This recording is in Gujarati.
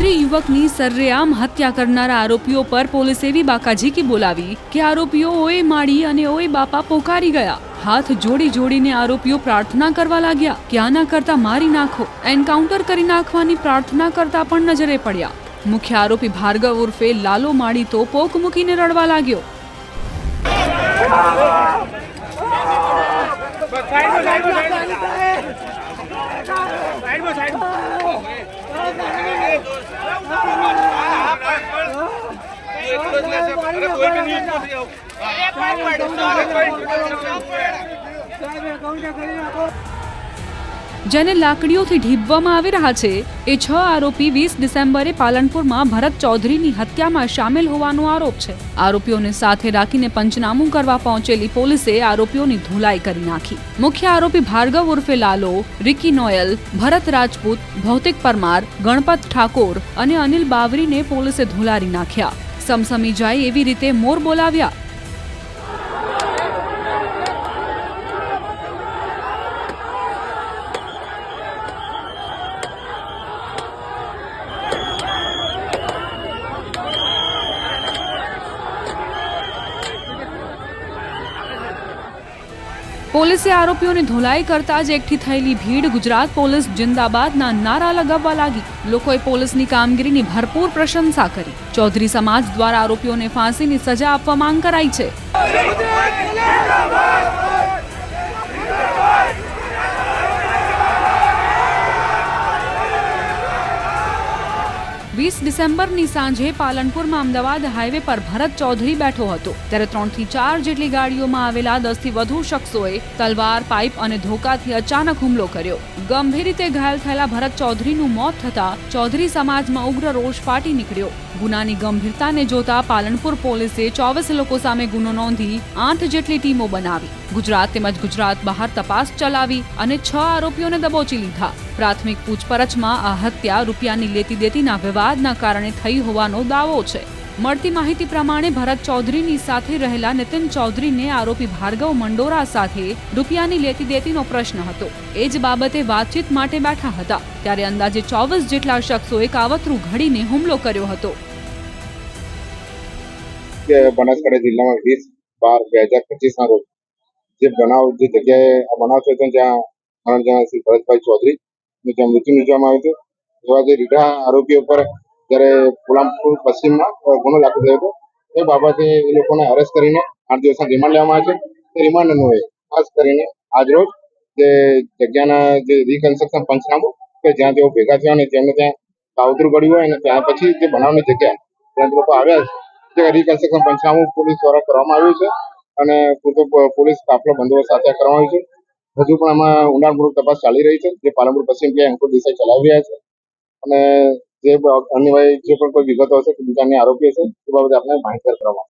चौधरी युवकनी सर्रेआम हत्या करनारा आरोपीओ पर पुलिस एवी बाकाजीकी बोलावी के आरोपीओ ओए माड़ी अने ओए बापा पोकारी गया। हाथ जोड़ी जोड़ीने आरोपीओ प्रार्थना करवा लाग्या के आना करता मारी नाखो, एनकाउंटर करी नाखवानी प्रार्थना करता पण नजरे पड्या। मुख्य आरोपी भार्गव उर्फे लालो माड़ी तो पोक मूकीने रड़वा लाग्यो। જેને લાકડીઓથી ઢીબવામાં આવી રહ્યા છે એ 6 આરોપી 20 ડિસેમ્બરે પાલનપુરમાં ભરત ચૌધરીની હત્યામાં સામેલ હોવાનો આરોપ છે। આરોપીઓને સાથે રાખીને પંચનામું કરવા પહોંચેલી પોલીસે આરોપીઓની ધોલાઈ કરી નાખી। મુખ્ય આરોપી ભાર્ગવ ઉર્ફે લાલો, રિકી નોયલ, ભરત રાજપૂત, ભૌતિક પરમાર, ગણપત ઠાકોર અને અનિલ બાવરીને પોલીસે ધોલારી નાખ્યા। સમસમી જાય એવી રીતે મોર બોલાવ્યા। પોલીસે આરોપીઓને ધોલાઈ કરતા જ એકઠી થયેલી ભીડ ગુજરાત પોલીસ જિંદાબાદના નારા લગાવવા લાગી। લોકોએ પોલીસની કામગીરીની ભરપૂર પ્રશંસા કરી। ચૌધરી સમાજ દ્વારા આરોપીઓને ફાંસીની સજા આપવા માંગ કરાઈ છે। 20 ડિસેમ્બરની સાંજે પાલનપુરમાં અમદાવાદ હાઈવે પર ભરત ચૌધરી બેઠો હતો ત્યારે 3 થી 4 જેટલી ગાડીઓમાં આવેલા 10 થી વધુ શખ્સોએ તલવાર, પાઇપ અને ધોકાથી અચાનક હુમલો કર્યો। ગંભીર રીતે ઘાયલ થયેલા ભરત ચૌધરીનું મોત થતા ચૌધરી સમાજમાં ઉગ્ર રોષ ફાટી નીકળ્યો। ગુનાની ગંભીરતાને જોતા પાલનપુર પોલીસે 24 લોકો સામે ગુનો નોંધી 8 જેટલી ટીમો બનાવી। ગુજરાત તેમજ ગુજરાત બહાર તપાસ ચલાવી અને 6 આરોપીઓને દબોચી લીધા। પ્રાથમિક પૂછપરછમાં આ હત્યા રૂપિયાની લેતી દેતીના વિવાદના કારણે થઈ હોવાનો દાવો છે। મળતી માહિતી પ્રમાણે ભરત ચૌધરીની સાથે રહેલા નિતિન ચૌધરીને આરોપી ભાર્ગવ મંડોરા સાથે રૂપિયાની લેતી દેતીનો પ્રશ્ન હતો। એ જ બાબતે વાતચીત માટે બેઠા હતા ત્યારે અંદાજે 24 જેટલા શખ્સોએ કાવતરું ઘડીને હુમલો કર્યો હતો। બનાસકાંઠા જિલ્લામાં 20/12/2025 રોજ જે બનાવ જે જગ્યાએ આ બનાવ થયો હતો ત્યાં જણા શ્રી ભરતભાઈ ચૌધરી જ્યાં મૃત્યુ નિપજવામાં આવ્યું હતું। એવા જે રીઢા આરોપીઓ પર જ્યારે પાલનપુર પશ્ચિમમાં ગુનો દાખલ થયો હતો એ બાબતે એ લોકોને અરેસ્ટ કરીને 8 દિવસના રિમાન્ડ લેવામાં આવે છે। એ રિમાન્ડ અન્વયે ખાસ કરીને આજરોજ જે જગ્યાના જે રિકન્સ્ટ્રક્શન પંચનામું કે જ્યાં તેઓ ભેગા થયા અને જેમને ત્યાં કાવતરું પડ્યું હોય અને ત્યાં પછી જે બનાવની જગ્યા ત્યાં લોકો આવ્યા છે તે રિકન્સ્ટ્રક્શન પંચનામું પોલીસ દ્વારા કરવામાં આવ્યું છે અને પૂરતો પોલીસ કાફલો બંદોબસ્ત સાથે કરવામાં આવ્યો છે। હજુ પણ આમાં ઊંડાણપૂર્વક તપાસ ચાલી રહી છે જે પાલનપુર પશ્ચિમ પીઆઈ અંકુર દેસાઈ ચલાવી રહ્યા છે અને જે અન્યવાય જે પણ કોઈ વિગતો હશે કે બીજા અન્ય આરોપી હશે તે બાબતે આપણે માહિતગાર કરવામાં